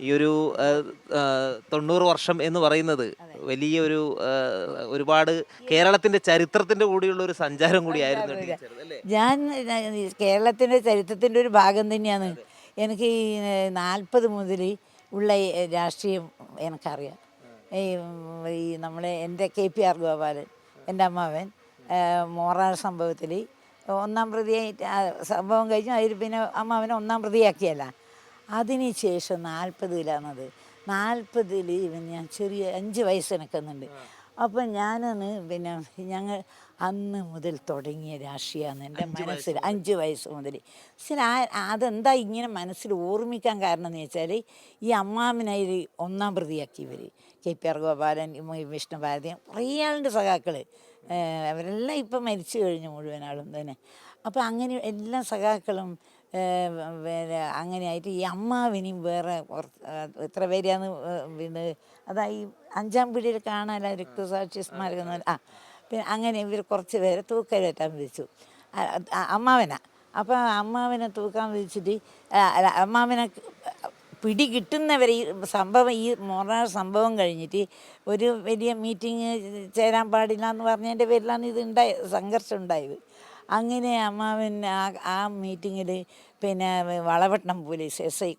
ഈ ഒരു 90 വർഷം എന്ന് പറയുന്നത് വലിയൊരു ഒരുപാട് കേരളത്തിന്റെ ചരിത്രത്തിന്റെ കൂടിയുള്ള ഒരു സഞ്ചാരം കൂടിയായിരുന്നു ടീച്ചർ അല്ലേ? ഞാൻ കേരളത്തിൻ്റെ ചരിത്രത്തിൻ്റെ ഒരു ഭാഗം തന്നെയാണ്. എനിക്ക് ഈ 40 മുതൽ ഉള്ള ഈ രാഷ്ട്രീയം എനിക്കറിയാം. ഈ ഈ നമ്മളെ എൻ്റെ KPR ഗോപാലൻ, എൻ്റെ അമ്മാവൻ മോറാർ സംഭവത്തിൽ ഒന്നാം പ്രതിയായിട്ട് സംഭവം കഴിഞ്ഞു. അതിൽ പിന്നെ അമ്മാവനെ ഒന്നാം പ്രതിയാക്കിയല്ല. അതിന് ശേഷം 40-ലാണത്. 40-ൽ ഞാൻ ചെറിയ 5 വയസ്സ് എനിക്കുന്നുണ്ട്. അപ്പം ഞാനന്ന് പിന്നെ ഞങ്ങൾ അന്ന് മുതൽ തുടങ്ങിയ രാഷ്ട്രീയമാണ് എൻ്റെ മനസ്സിൽ. 5 വയസ്സ് മുതൽ. പക്ഷേ അതെന്താ ഇങ്ങനെ മനസ്സിൽ ഓർമ്മിക്കാൻ കാരണം എന്ന് വെച്ചാൽ ഈ അമ്മാവനായി ഒന്നാം പ്രതിയാക്കി ഇവർ KPR ഗോപാലൻ, വിഷ്ണുഭാരതി, കുറേ ആളുണ്ട് സഖാക്കൾ. അവരെല്ലാം ഇപ്പം മരിച്ചു കഴിഞ്ഞു മുഴുവൻ ആളും തന്നെ. അപ്പോൾ അങ്ങനെ എല്ലാ സഖാക്കളും പിന്നെ അങ്ങനെയായിട്ട് ഈ അമ്മാവിനെയും വേറെ എത്ര പേരെയാണ് പിന്നെ അതായി 5-ാം പീടികയിൽ കാണാനല്ല രക്തസാക്ഷി സ്മാരകം പിന്നെ അങ്ങനെ ഇവർ കുറച്ച് പേരെ തൂക്കലേറ്റാൻ വിധിച്ചു അമ്മാവനാ. അപ്പോൾ അമ്മാവനെ തൂക്കാൻ വിധിച്ചിട്ട് അമ്മാവനെ പിടി കിട്ടുന്നവരെ ഈ സംഭവം ഈ മോറാർ സംഭവം കഴിഞ്ഞിട്ട് ഒരു വലിയ മീറ്റിംഗ് ചേരാൻ പാടില്ല എന്ന് പറഞ്ഞതിൻ്റെ പേരിലാണ് ഇത് സംഘർഷം ഉണ്ടായത്. അങ്ങനെ അമ്മാവൻ ആ മീറ്റിങ്ങിൽ പിന്നെ വളപട്ടണം പോലീസ് SI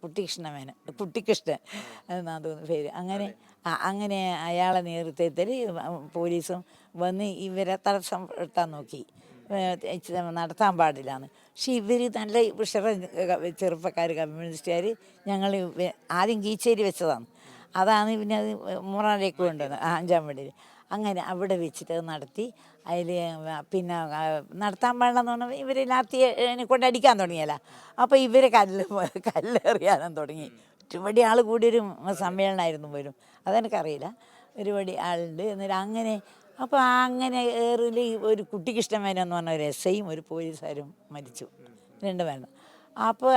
കുട്ടിക്കൃഷ്ണൻ എന്നാണ് തോന്നുന്നു പേര്. അങ്ങനെ അയാളെ നേതൃത്വത്തിൽ പോലീസും വന്ന് ഇവരെ തടസ്സപ്പെടുത്താൻ നോക്കി, നടത്താൻ പാടില്ലാന്ന്. പക്ഷെ ഇവർ നല്ല ചെറുപ്പക്കാർ കമ്മ്യൂണിസ്റ്റുകാർ ഞങ്ങൾ ആദ്യം കീച്ചേരി വെച്ചതാണ്. അതാണ് പിന്നെ അത് മൂറാറിലേക്ക് കൊണ്ടുവന്നത് 5-ാം പടിയിൽ. അങ്ങനെ അവിടെ വെച്ചിട്ട് നടത്തി. അതിൽ പിന്നെ നടത്താൻ പാടില്ലെന്ന് പറഞ്ഞാൽ ഇവർ ലാത്തിയെ കൊണ്ട് അടിക്കാൻ തുടങ്ങിയല്ല. അപ്പോൾ ഇവർ കല്ലെറിയാനും തുടങ്ങി. ഒരുപടി ആൾ കൂടിയൊരു സമ്മേളനമായിരുന്നു പോലും, അതെനിക്കറിയില്ല. ഒരുപടി ആളുണ്ട്. എന്നിട്ട് അങ്ങനെ അപ്പോൾ അങ്ങനെ ഏറിൽ ഒരു കുട്ടിക്കൃഷ്ണമേനൻ എന്ന് പറഞ്ഞ ഒരു SIയും ഒരു പോലീസുകാരും മരിച്ചു, 2 പേരും. അപ്പോൾ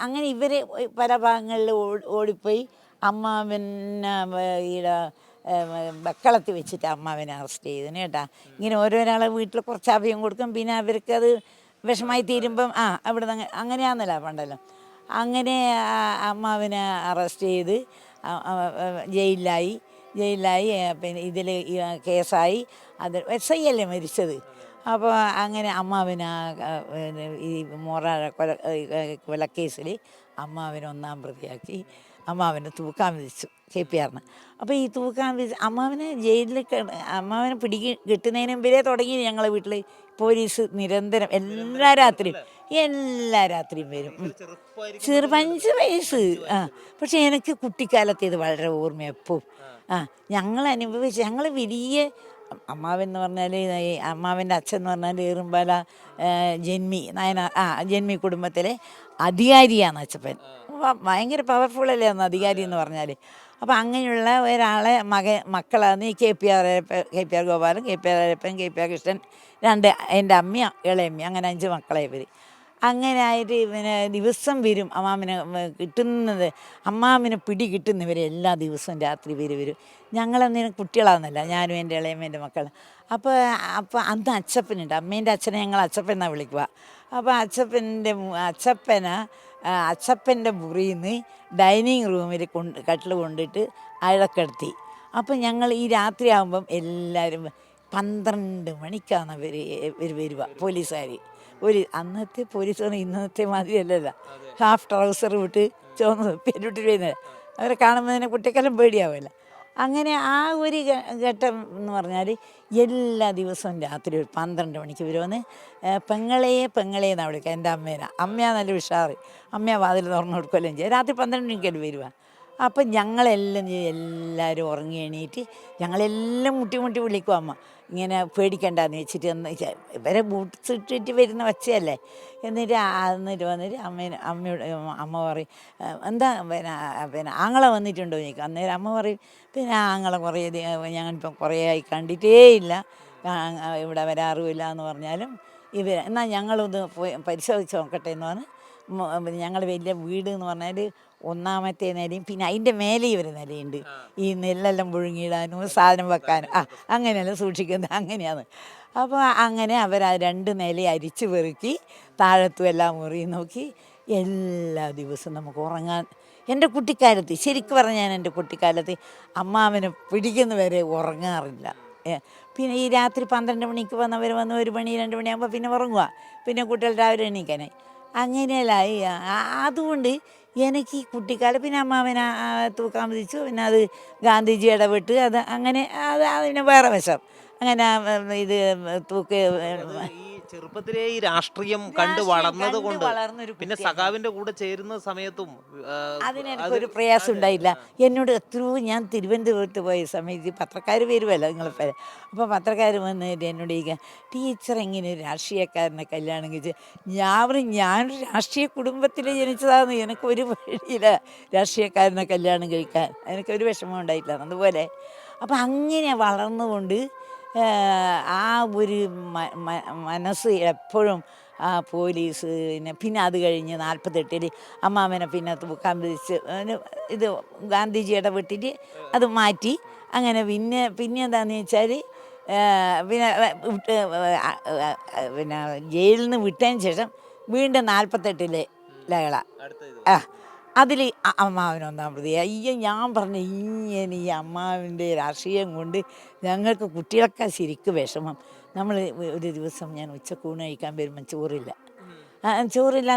അങ്ങനെ ഇവർ പല ഭാഗങ്ങളിൽ ഓടിപ്പോയി. അമ്മാവനെ ഈടെ ബക്കളത്തിൽ വെച്ചിട്ട് അമ്മാവനെ അറസ്റ്റ് ചെയ്തതിന് കേട്ടാ. ഇങ്ങനെ ഓരോരാളെ വീട്ടിൽ കുറച്ച് അഭയം കൊടുക്കും, പിന്നെ അവർക്കത് വിഷമായി തീരുമ്പം അവിടെ നിന്ന് അങ്ങനെയാണെന്നല്ല പണ്ടല്ലോ. അങ്ങനെ അമ്മാവനെ അറസ്റ്റ് ചെയ്ത് ജയിലിലായി. പിന്നെ ഇതിൽ കേസായി. അത് SI അല്ലേ മരിച്ചത്. അപ്പോൾ അങ്ങനെ അമ്മാവന് ഈ മോറാഴ കൊലക്കേസിൽ അമ്മാവനെ 1-ാം പ്രതിയാക്കി. അമ്മാവനെ തൂക്കാൻ വിധിച്ചു KPRന്. അപ്പോൾ ഈ തൂക്കാൻ വിധിച്ച് അമ്മാവനെ ജയിലിൽ അമ്മാവനെ കിട്ടുന്നതിന് മുമ്പേ തുടങ്ങി ഞങ്ങളെ വീട്ടിൽ പോലീസ് നിരന്തരം എല്ലാ രാത്രിയും വരും. 5 വയസ്സ്. പക്ഷെ എനിക്ക് കുട്ടിക്കാലത്ത് ഇത് വളരെ ഓർമ്മ എപ്പോഴും. ഞങ്ങൾ അനുഭവിച്ച് ഞങ്ങൾ വലിയ അമ്മാവൻ എന്ന് പറഞ്ഞാൽ അമ്മാവൻ്റെ അച്ഛൻ എന്ന് പറഞ്ഞാൽ ഏറുമ്പാല ജന്മി കുടുംബത്തിലെ അധികാരിയാണ് അച്ഛപ്പൻ. ഭയങ്കര പവർഫുള്ളല്ലേ അന്ന് അധികാരി എന്ന് പറഞ്ഞാൽ. അപ്പോൾ അങ്ങനെയുള്ള ഒരാളെ മക്കളാണ് ഈ KPR Gopalan, KPR Ayyappan, KPR Krishnan, 2 എൻ്റെ അമ്മ ഇളയമ്മ, അങ്ങനെ 5 മക്കളെ ഇവർ. അങ്ങനെ ആയിട്ട് പിന്നെ ദിവസം വരും അമ്മാവനെ കിട്ടുന്നത്. അമ്മാവനെ പിടി കിട്ടുന്നവരെ എല്ലാ ദിവസവും രാത്രി വരും. ഞങ്ങളന്നേരം കുട്ടികളാണെന്നല്ല, ഞാനും എൻ്റെ ഇളയമ്മേൻ്റെ മക്കൾ. അപ്പോൾ അന്ന് അച്ചപ്പനുണ്ട്. അമ്മേൻ്റെ അച്ഛനെ ഞങ്ങൾ അച്ചപ്പൻ എന്നാണ് വിളിക്കുക. അപ്പോൾ അച്ചപ്പൻ്റെ മുറിയിൽ നിന്ന് ഡൈനിങ് റൂമിൽ കട്ടിൽ കൊണ്ടിട്ട് അഴക്കെടുത്തി. അപ്പം ഞങ്ങൾ ഈ രാത്രിയാകുമ്പം എല്ലാവരും 12 മണിക്കാണ് ഇവർ വരിക പോലീസുകാർ. അന്നത്തെ പോലീസ് പറഞ്ഞാൽ ഇന്നത്തെ മാതിരിയല്ലല്ലോ, ഹാഫ് ട്രൗസർ വിട്ട് ചുവന്ന് പെരുവിട്ട് വരുന്നത്. അവരെ കാണുമ്പോൾ തന്നെ കുട്ടിക്കാലം പേടിയാവില്ല. അങ്ങനെ ആ ഒരു ഘട്ടം എന്ന് പറഞ്ഞാൽ എല്ലാ ദിവസവും രാത്രി ഒരു 12 മണിക്ക് വരുമെന്ന് പെങ്ങളെ എന്നാണ് വിളിക്കുക. എൻ്റെ അമ്മയാണ് നല്ല ഉഷാറ്. അമ്മ വാതിൽ തുറന്നു കൊടുക്കുകയെല്ലാം ചെയ്യും. രാത്രി 12 മണിക്കല്ലേ വരുക. അപ്പം എല്ലാവരും ഉറങ്ങി എണീറ്റ് ഞങ്ങളെല്ലാം മുട്ടി വിളിക്കും അമ്മ, ഇങ്ങനെ പേടിക്കണ്ടെന്ന് വെച്ചിട്ട്. ഇവരെ ബൂട്ട്സ് ഇട്ടിട്ട് വരുന്ന ഒച്ചയല്ലേ. എന്നിട്ട് വന്നിട്ട് അമ്മ പറയും, എന്താ പിന്നെ ആങ്ങളെ വന്നിട്ടുണ്ടോ ചോദിക്കും. അന്നേരം അമ്മ പറയും, പിന്നെ ആങ്ങളെ ഞങ്ങളിപ്പം കുറേ ആയി കണ്ടിട്ടേ ഇല്ല, ഇവിടെ വരാറുമില്ല എന്ന് പറഞ്ഞാലും എന്നാൽ ഞങ്ങളൊന്ന് പോയി പരിശോധിച്ച് നോക്കട്ടെ എന്ന് പറഞ്ഞ് ഞങ്ങൾ വലിയ വീട് എന്ന് പറഞ്ഞാൽ 1-ാമത്തെ നിലയും പിന്നെ അതിൻ്റെ മേലെയും ഒരു നിലയുണ്ട്. ഈ നെല്ലെല്ലാം പുഴുങ്ങിയിടാനും സാധനം വെക്കാനും അങ്ങനെയെല്ലാം സൂക്ഷിക്കുന്നത് അങ്ങനെയാണ്. അപ്പോൾ അങ്ങനെ അവർ 2 നില അരിച്ച് പെറുക്കി താഴത്തും എല്ലാം മുറി നോക്കി എല്ലാ ദിവസവും നമുക്ക് ഉറങ്ങാൻ എൻ്റെ കുട്ടിക്കാലത്ത് ശരിക്കും പറഞ്ഞാൽ ഞാൻ എൻ്റെ കുട്ടിക്കാലത്ത് അമ്മാവനെ പിടിക്കുന്നവരെ ഉറങ്ങാറില്ല. പിന്നെ ഈ രാത്രി 12 മണിക്ക് വന്നവർ വന്ന് 1 മണി 2 മണിയാകുമ്പോൾ പിന്നെ ഉറങ്ങുക, പിന്നെ കുട്ടികൾ രാവിലെ എണീക്കാനായി അങ്ങനെയല്ലായി. അതുകൊണ്ട് എനിക്ക് ഈ കുട്ടിക്കാലം പിന്നെ അമ്മാവനെ തൂക്കാൻ വിധിച്ചു. പിന്നെ അത് ഗാന്ധിജി ഇടപെട്ട് അത് അങ്ങനെ അതിന് വേറെ വശം അങ്ങനെ ഇത് തൂക്ക് ഈ ചെറുപ്പത്തിലേ ഈ രാഷ്ട്രീയം കണ്ട് വളർന്നത് കൊണ്ട് വളർന്നൊരു പിന്നെ സഖാവിന്റെ കൂടെ ചേരുന്ന സമയത്തും അതിനെനിക്കൊരു പ്രയാസം ഉണ്ടായില്ല. എന്നോട് എത്രയോ ഞാൻ തിരുവനന്തപുരത്ത് പോയ സമയത്ത് പത്രക്കാർ വരുമല്ലോ നിങ്ങളെ പേര്, അപ്പോൾ പത്രക്കാർ വന്നിട്ട് എന്നോട് ചോദിക്കുക, ടീച്ചർ എങ്ങനെ ഒരു രാഷ്ട്രീയക്കാരനെ കല്യാണം കഴിച്ച്? ഞാനൊരു രാഷ്ട്രീയ കുടുംബത്തിൽ ജനിച്ചതാണ്, എനിക്കൊരു വഴിയില്ല രാഷ്ട്രീയക്കാരനെ കല്യാണം കഴിക്കാൻ, എനിക്കൊരു വിഷമം ഉണ്ടായിട്ടില്ല. അതുപോലെ അപ്പം അങ്ങനെ വളർന്നുകൊണ്ട് ആ ഒരു മനസ്സ് എപ്പോഴും ആ പോലീസ് പിന്നെ അത് കഴിഞ്ഞ് 48-ൽ അമ്മാവനെ പിന്നെ തൂക്കാൻ വിധിച്ച് ഇത് ഗാന്ധിജി ഇടപെട്ടിട്ട് അത് മാറ്റി. അങ്ങനെ പിന്നെ എന്താണെന്ന് വെച്ചാൽ പിന്നെ പിന്നെ ജയിലിൽ നിന്ന് വിട്ടതിന് ശേഷം വീണ്ടും 48-ലെ ലഹള അതിൽ അമ്മാവൻ 1-ാം പ്രതി. അയ്യോ ഞാൻ പറഞ്ഞു ഇങ്ങനെ ഈ അമ്മാവിൻ്റെ രാഷ്ട്രീയം കൊണ്ട് ഞങ്ങൾക്ക് കുട്ടികൾക്കാ ശരിക്കും വിഷമം. നമ്മൾ ഒരു ദിവസം ഞാൻ ഉച്ചക്കൂണ് കഴിക്കാൻ വരുമ്പം ചോറില്ല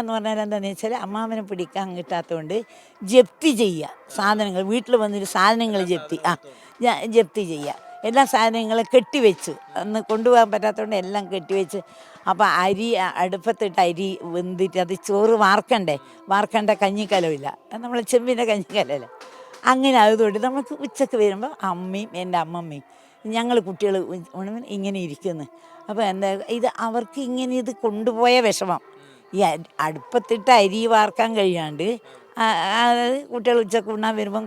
എന്ന് പറഞ്ഞാൽ എന്താണെന്ന് വെച്ചാൽ അമ്മാവനെ പിടിക്കാൻ കിട്ടാത്തതുകൊണ്ട് ജപ്തി ചെയ്യുക സാധനങ്ങൾ, വീട്ടിൽ വന്നൊരു സാധനങ്ങൾ ജപ്തി ചെയ്യുക. എല്ലാ സാധനങ്ങളും കെട്ടിവെച്ച് അന്ന് കൊണ്ടുപോകാൻ പറ്റാത്തതുകൊണ്ട് എല്ലാം കെട്ടിവെച്ച്. അപ്പോൾ അരി അടുപ്പത്തിട്ട് അരി വെന്തിട്ട് അത് ചോറ് വാർക്കേണ്ട കഞ്ഞിക്കലമില്ല, നമ്മൾ ചെമ്പിൻ്റെ കഞ്ഞിക്കലല്ല. അങ്ങനെ അതുകൊണ്ട് നമുക്ക് ഉച്ചക്ക് വരുമ്പോൾ അമ്മയും എൻ്റെ അമ്മമ്മയും ഞങ്ങൾ കുട്ടികൾ ഇങ്ങനെ ഇരിക്കുന്നു. അപ്പോൾ എന്താ ഇത് അവർക്ക് ഇങ്ങനെ ഇത് കൊണ്ടുപോയ വിഷമം. ഈ അടുപ്പത്തിട്ട് അരി വാർക്കാൻ കഴിയാണ്ട് അതായത് കുട്ടികൾ ഉച്ചക്ക് ഉണ്ണാൻ വരുമ്പം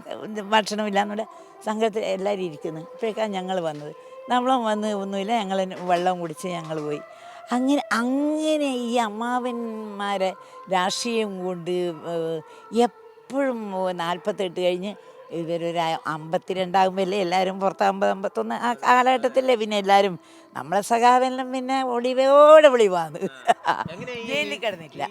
ഭക്ഷണമില്ല എന്നുള്ള സംഘത്തിൽ എല്ലാവരും ഇരിക്കുന്നു. ഇപ്പോഴേക്കാണ് ഞങ്ങൾ വന്നത്. നമ്മളും വന്ന് ഒന്നുമില്ല, ഞങ്ങൾ വെള്ളം കുടിച്ച് ഞങ്ങൾ പോയി. അങ്ങനെ ഈ അമ്മാവന്മാരെ രാഷ്ട്രീയം കൊണ്ട് എപ്പോഴും 48 കഴിഞ്ഞ് ഇവരൊരു 52 അല്ലേ എല്ലാവരും പുറത്ത് 50-51 ആ കാലഘട്ടത്തിലല്ലേ പിന്നെ എല്ലാവരും നമ്മളെ സഖാവെല്ലാം പിന്നെ ഒളിവോടെ വിളിവാന്ന് ജയിലിൽ കിടന്നിട്ടില്ല.